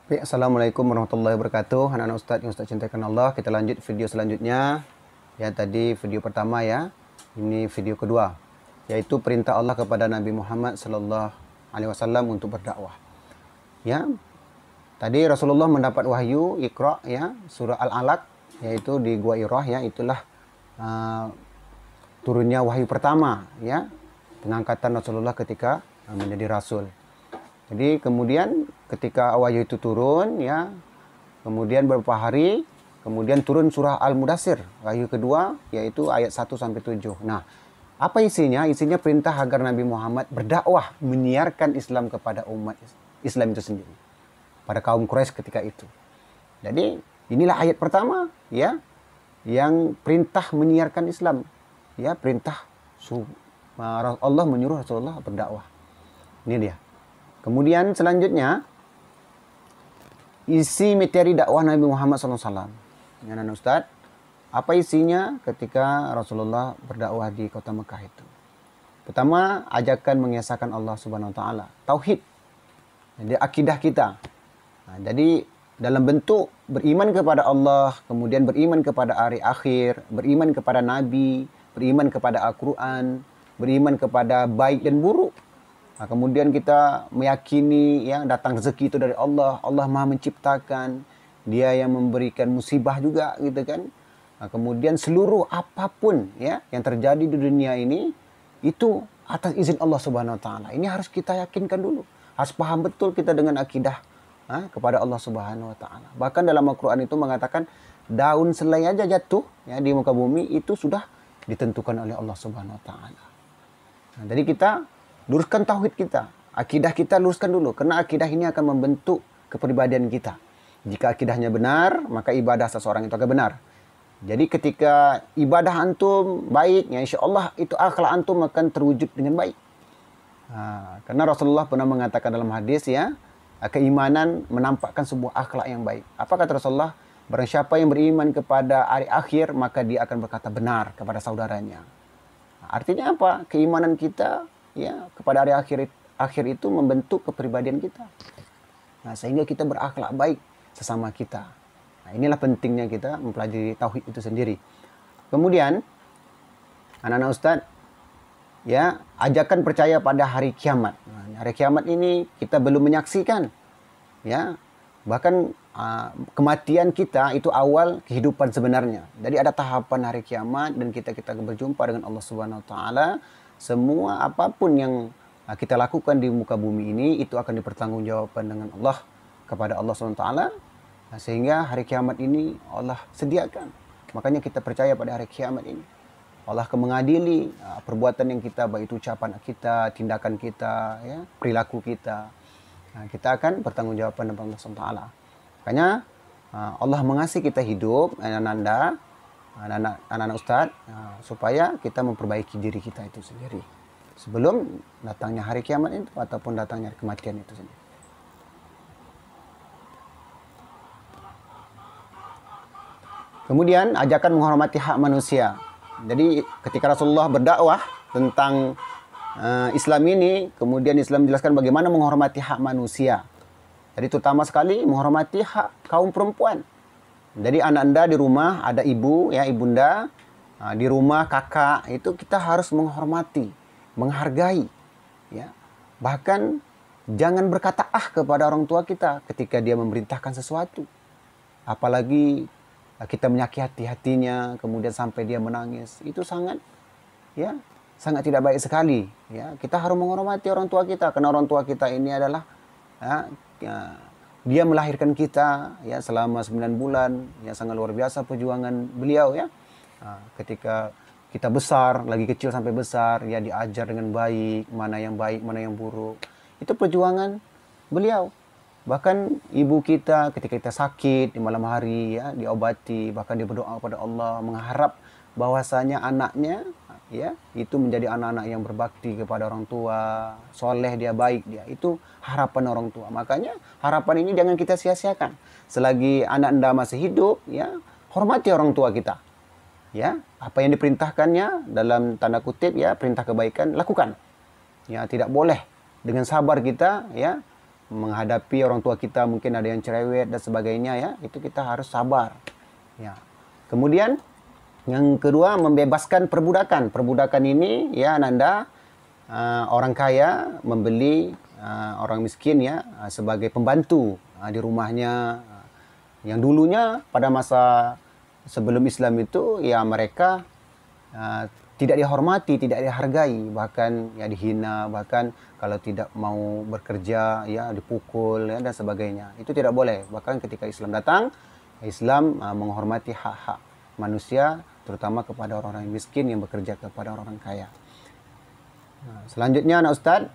Baik, Assalamualaikum warahmatullahi wabarakatuh. Anak-anak Ustadz yang Ustadz cintakan Allah. Kita lanjut video selanjutnya. Ya, tadi video pertama ya. Ini video kedua, yaitu perintah Allah kepada Nabi Muhammad sallallahu alaihi wasallam untuk berdakwah. Ya. Tadi Rasulullah mendapat wahyu Iqra ya, surah Al-Alaq, yaitu di Gua Irah ya, itulah turunnya wahyu pertama ya. Pengangkatan Rasulullah ketika menjadi rasul. Jadi kemudian ketika wahyu itu turun ya, kemudian beberapa hari kemudian turun surah Al-Mudaththir, wahyu kedua yaitu ayat 1 sampai 7. Nah, apa isinya? Isinya perintah agar Nabi Muhammad berdakwah, menyiarkan Islam kepada umat Islam itu sendiri, pada kaum Quraisy ketika itu. Jadi inilah ayat pertama ya, yang perintah menyiarkan Islam. Ya, perintah Allah menyuruh Rasulullah berdakwah. Ini dia. Kemudian selanjutnya isi materi dakwah Nabi Muhammad SAW. Ya, Nana Ustadz, apa isinya ketika Rasulullah berdakwah di kota Mekah itu? Pertama, ajakan mengesahkan Allah Subhanahu Wa Taala, tauhid, jadi akidah kita. Nah, jadi dalam bentuk beriman kepada Allah, kemudian beriman kepada hari akhir, beriman kepada Nabi, beriman kepada Al-Quran, beriman kepada baik dan buruk. Nah, kemudian kita meyakini yang datang rezeki itu dari Allah. Allah Maha menciptakan, Dia yang memberikan musibah juga gitu kan. Nah, kemudian seluruh apapun ya yang terjadi di dunia ini itu atas izin Allah Subhanahu Wa Taala. Ini harus kita yakinkan dulu. Harus paham betul kita dengan akidah kepada Allah Subhanahu Wa Taala. Bahkan dalam Al-Quran itu mengatakan daun selai aja jatuh ya di muka bumi itu sudah ditentukan oleh Allah Subhanahu Wa Taala. Nah, jadi kita luruskan tauhid kita, akidah kita luruskan dulu, karena akidah ini akan membentuk kepribadian kita. Jika akidahnya benar, maka ibadah seseorang itu akan benar. Jadi ketika ibadah antum baik, ya insya Allah itu akhlak antum akan terwujud dengan baik. Nah, karena Rasulullah pernah mengatakan dalam hadis ya, keimanan menampakkan sebuah akhlak yang baik. Apa kata Rasulullah? Barang siapa yang beriman kepada hari akhir, maka dia akan berkata benar kepada saudaranya. Nah, artinya apa? Keimanan kita ya kepada hari akhir itu membentuk kepribadian kita. Nah, sehingga kita berakhlak baik sesama kita. Nah, inilah pentingnya kita mempelajari tauhid itu sendiri. Kemudian anak-anak Ustadz ya, ajakan percaya pada hari kiamat. Nah, hari kiamat ini kita belum menyaksikan ya. Bahkan kematian kita itu awal kehidupan sebenarnya. Jadi ada tahapan hari kiamat dan kita berjumpa dengan Allah Subhanahu Wa Taala. Semua apapun yang kita lakukan di muka bumi ini itu akan dipertanggungjawabkan dengan Allah kepada Allah SWT. Nah, sehingga hari kiamat ini Allah sediakan. Makanya kita percaya pada hari kiamat ini. Allah akan mengadili perbuatan yang kita, baik itu ucapan kita, tindakan kita, ya, perilaku kita. Nah, kita akan bertanggungjawabkan dengan Allah SWT. Makanya Allah mengasihi kita hidup, anak-anak Ustadz, supaya kita memperbaiki diri kita itu sendiri sebelum datangnya hari kiamat itu ataupun datangnya kematian itu sendiri. Kemudian ajakan menghormati hak manusia. Jadi ketika Rasulullah berdakwah tentang Islam ini, kemudian Islam menjelaskan bagaimana menghormati hak manusia. Jadi terutama sekali menghormati hak kaum perempuan. Jadi anak anda di rumah ada ibu ya, ibunda, di rumah kakak, itu kita harus menghormati, menghargai ya. Bahkan jangan berkata kepada orang tua kita ketika dia memerintahkan sesuatu. Apalagi kita menyakiti hatinya kemudian sampai dia menangis. Itu sangat tidak baik sekali ya. Kita harus menghormati orang tua kita, karena orang tua kita ini adalah dia melahirkan kita ya selama 9 bulan, ya sangat luar biasa perjuangan beliau ya. Nah, ketika kita besar, lagi kecil sampai besar, ya diajar dengan baik, mana yang baik, mana yang buruk. Itu perjuangan beliau. Bahkan ibu kita ketika kita sakit di malam hari ya, diobati, bahkan dia berdoa kepada Allah mengharap bahwasanya anaknya ya itu menjadi anak-anak yang berbakti kepada orang tua, soleh dia, baik dia. Itu harapan orang tua. Makanya harapan ini jangan kita sia-siakan. Selagi anak anda masih hidup ya, hormati orang tua kita ya. Apa yang diperintahkannya dalam tanda kutip ya, perintah kebaikan, lakukan ya. Tidak boleh dengan sabar kita ya menghadapi orang tua kita mungkin ada yang cerewet dan sebagainya ya, itu kita harus sabar. Ya. Kemudian yang kedua, membebaskan perbudakan. Perbudakan ini ya Ananda, orang kaya membeli orang miskin ya sebagai pembantu di rumahnya. Yang dulunya pada masa sebelum Islam itu ya mereka tidak dihormati, tidak dihargai, bahkan ya dihina, bahkan kalau tidak mau bekerja ya dipukul ya, dan sebagainya. Itu tidak boleh. Bahkan ketika Islam datang, Islam menghormati hak-hak manusia, terutama kepada orang-orang miskin yang bekerja kepada orang-orang kaya. Nah, selanjutnya anak Ustaz,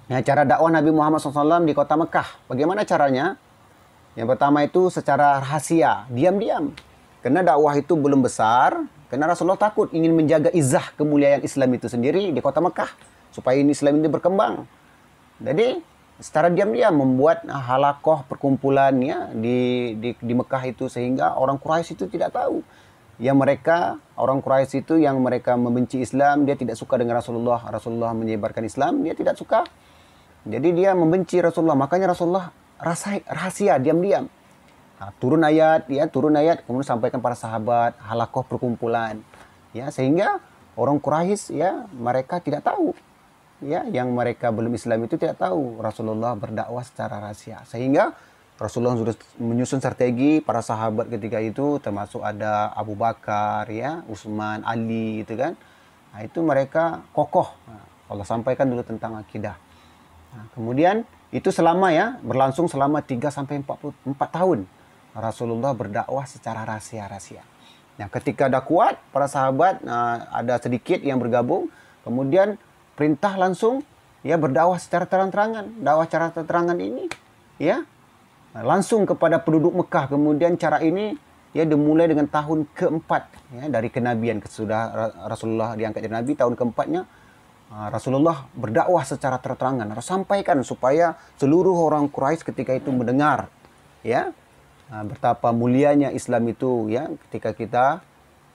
ya, cara dakwah Nabi Muhammad SAW di kota Mekah. Bagaimana caranya? Yang pertama itu secara rahasia, diam-diam. Karena dakwah itu belum besar, karena Rasulullah takut ingin menjaga izah kemuliaan Islam itu sendiri di kota Mekah, supaya Islam ini berkembang. Jadi secara diam-diam membuat halakoh perkumpulan ya di Mekah itu, sehingga orang Quraisy itu tidak tahu. Yang mereka, orang Quraisy itu yang mereka membenci Islam, dia tidak suka dengan Rasulullah. Rasulullah menyebarkan Islam, dia tidak suka. Jadi dia membenci Rasulullah, makanya Rasulullah rahasia, diam-diam. Nah, turun ayat, kemudian sampaikan para sahabat, halakoh perkumpulan, ya, sehingga orang Quraisy ya mereka tidak tahu, ya, yang mereka belum Islam itu tidak tahu Rasulullah berdakwah secara rahasia, sehingga Rasulullah sudah menyusun strategi para sahabat ketika itu, termasuk ada Abu Bakar, ya, Utsman, Ali, gitu kan. Nah, itu mereka kokoh. Nah, Allah sampaikan dulu tentang akidah. Nah, kemudian itu berlangsung selama 3 sampai 4 tahun. Rasulullah berdakwah secara rahasia-rahasia. Nah, ketika dah kuat, para sahabat ada sedikit yang bergabung, kemudian perintah langsung ya berdakwah secara terang-terangan. Dakwah secara terang-terangan ini ya langsung kepada penduduk Mekah. Kemudian cara ini ya dimulai dengan tahun keempat ya dari kenabian. Sudah Rasulullah diangkat jadi nabi, tahun keempatnya Rasulullah berdakwah secara terang-terangan, harus sampaikan supaya seluruh orang Quraisy ketika itu mendengar ya betapa mulianya Islam itu ya ketika kita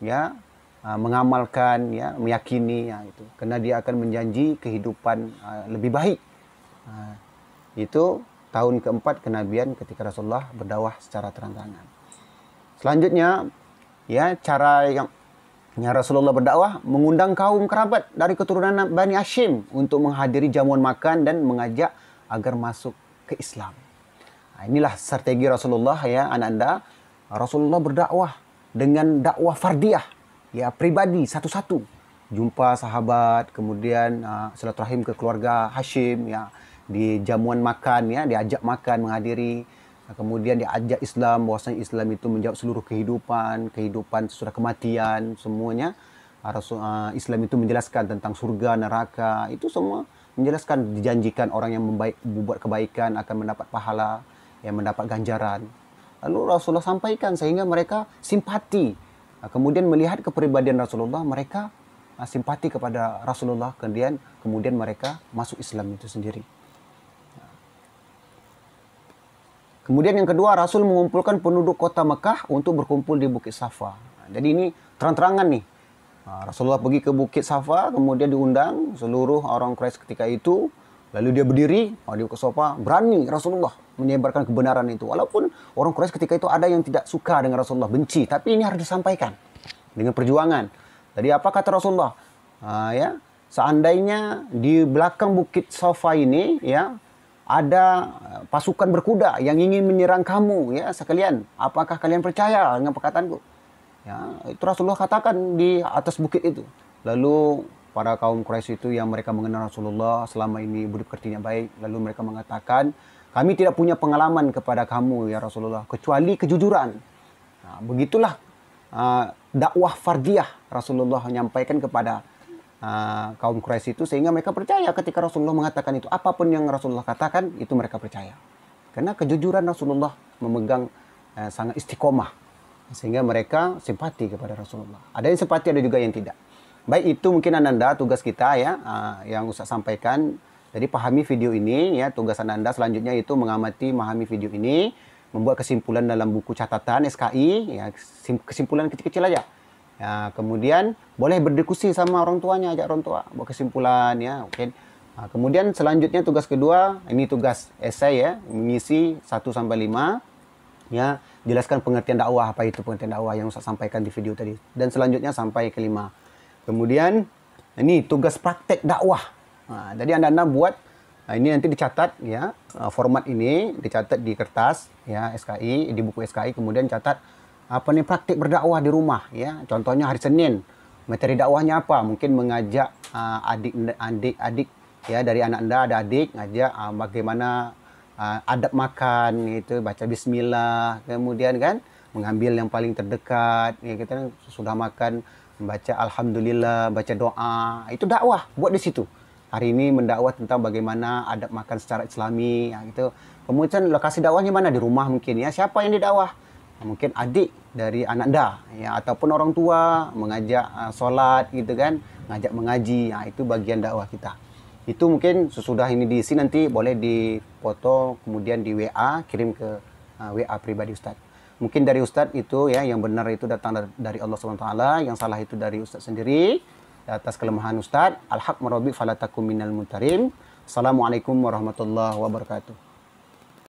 ya mengamalkan ya, meyakini ya itu, karena dia akan menjanji kehidupan lebih baik. Itu tahun keempat kenabian ketika Rasulullah berdakwah secara terang-terangan. Selanjutnya ya cara yang Rasulullah berdakwah, mengundang kaum kerabat dari keturunan Bani Hashim untuk menghadiri jamuan makan dan mengajak agar masuk ke Islam. Nah, inilah strategi Rasulullah ya Anda. Rasulullah berdakwah dengan dakwah fardiyah, ya pribadi satu-satu. Jumpa sahabat, kemudian silaturahim ke keluarga Hashim ya, di jamuan makan ya, diajak makan, menghadiri. Kemudian diajak Islam, bahwasanya Islam itu menjawab seluruh kehidupan sesudah kematian, semuanya. Islam itu menjelaskan tentang surga, neraka, itu semua menjelaskan, dijanjikan orang yang membuat kebaikan akan mendapat pahala, yang mendapat ganjaran. Lalu Rasulullah sampaikan sehingga mereka simpati. Kemudian melihat kepribadian Rasulullah, mereka simpati kepada Rasulullah, kemudian mereka masuk Islam itu sendiri. Kemudian yang kedua, Rasul mengumpulkan penduduk kota Mekah untuk berkumpul di Bukit Safa. Jadi ini terang-terangan nih. Rasulullah pergi ke Bukit Safa, kemudian diundang seluruh orang Quraisy ketika itu. Lalu dia berdiri di Bukit Safa, berani Rasulullah menyebarkan kebenaran itu. Walaupun orang Quraisy ketika itu ada yang tidak suka dengan Rasulullah, benci. Tapi ini harus disampaikan dengan perjuangan. Jadi apa kata Rasulullah? Ya, seandainya di belakang Bukit Safa ini ya ada pasukan berkuda yang ingin menyerang kamu ya sekalian, apakah kalian percaya dengan perkataanku? Ya, itu Rasulullah katakan di atas bukit itu. Lalu para kaum Quraisy itu yang mereka mengenal Rasulullah selama ini budi pekertinya baik, lalu mereka mengatakan, kami tidak punya pengalaman kepada kamu ya Rasulullah kecuali kejujuran. Nah, begitulah dakwah fardiyah Rasulullah menyampaikan kepada kaum Quraisy itu, sehingga mereka percaya ketika Rasulullah mengatakan itu. Apapun yang Rasulullah katakan itu mereka percaya, karena kejujuran Rasulullah memegang sangat istiqomah, sehingga mereka simpati kepada Rasulullah. Ada yang simpati, ada juga yang tidak. Baik, itu mungkin Ananda tugas kita ya yang Ustaz sampaikan. Jadi pahami video ini ya, tugas Ananda selanjutnya itu mengamati, memahami video ini, membuat kesimpulan dalam buku catatan SKI ya, kesimpulan kecil-kecil aja. Ya, kemudian boleh berdiskusi sama orang tuanya, ajak orang tua buat kesimpulan ya. Mungkin Kemudian selanjutnya tugas kedua, ini tugas esai ya, mengisi 1 sampai 5 ya, jelaskan pengertian dakwah, apa itu pengertian dakwah yang Ustaz sampaikan di video tadi. Dan selanjutnya sampai ke 5. Kemudian ini tugas praktek dakwah. Jadi Anda buat, ini nanti dicatat ya, format ini dicatat di kertas ya, SKI, di buku SKI, kemudian catat apa nih praktik berdakwah di rumah ya. Contohnya hari Senin, materi dakwahnya apa? Mungkin mengajak adik-adik ya, dari anak Anda ada adik, ngajak bagaimana adab makan gitu, baca bismillah, kemudian kan mengambil yang paling terdekat ya, kita sudah makan membaca alhamdulillah, baca doa, itu dakwah, buat di situ. Hari ini mendakwah tentang bagaimana adab makan secara islami ya, gitu. Kemudian lokasi dakwahnya mana? Di rumah mungkin ya. Siapa yang didakwah? Mungkin adik dari anak Anda ya, ataupun orang tua mengajak sholat gitu kan, ngajak mengaji. Itu bagian dakwah kita. Itu mungkin sesudah ini diisi nanti boleh dipoto, kemudian di WA, kirim ke WA pribadi Ustadz. Mungkin dari Ustadz itu ya, yang benar itu datang dari Allah SWT, yang salah itu dari Ustadz sendiri, atas kelemahan Ustadz. Al-haq marabbi falatakum minal mutarim. Assalamualaikum warahmatullahi wabarakatuh.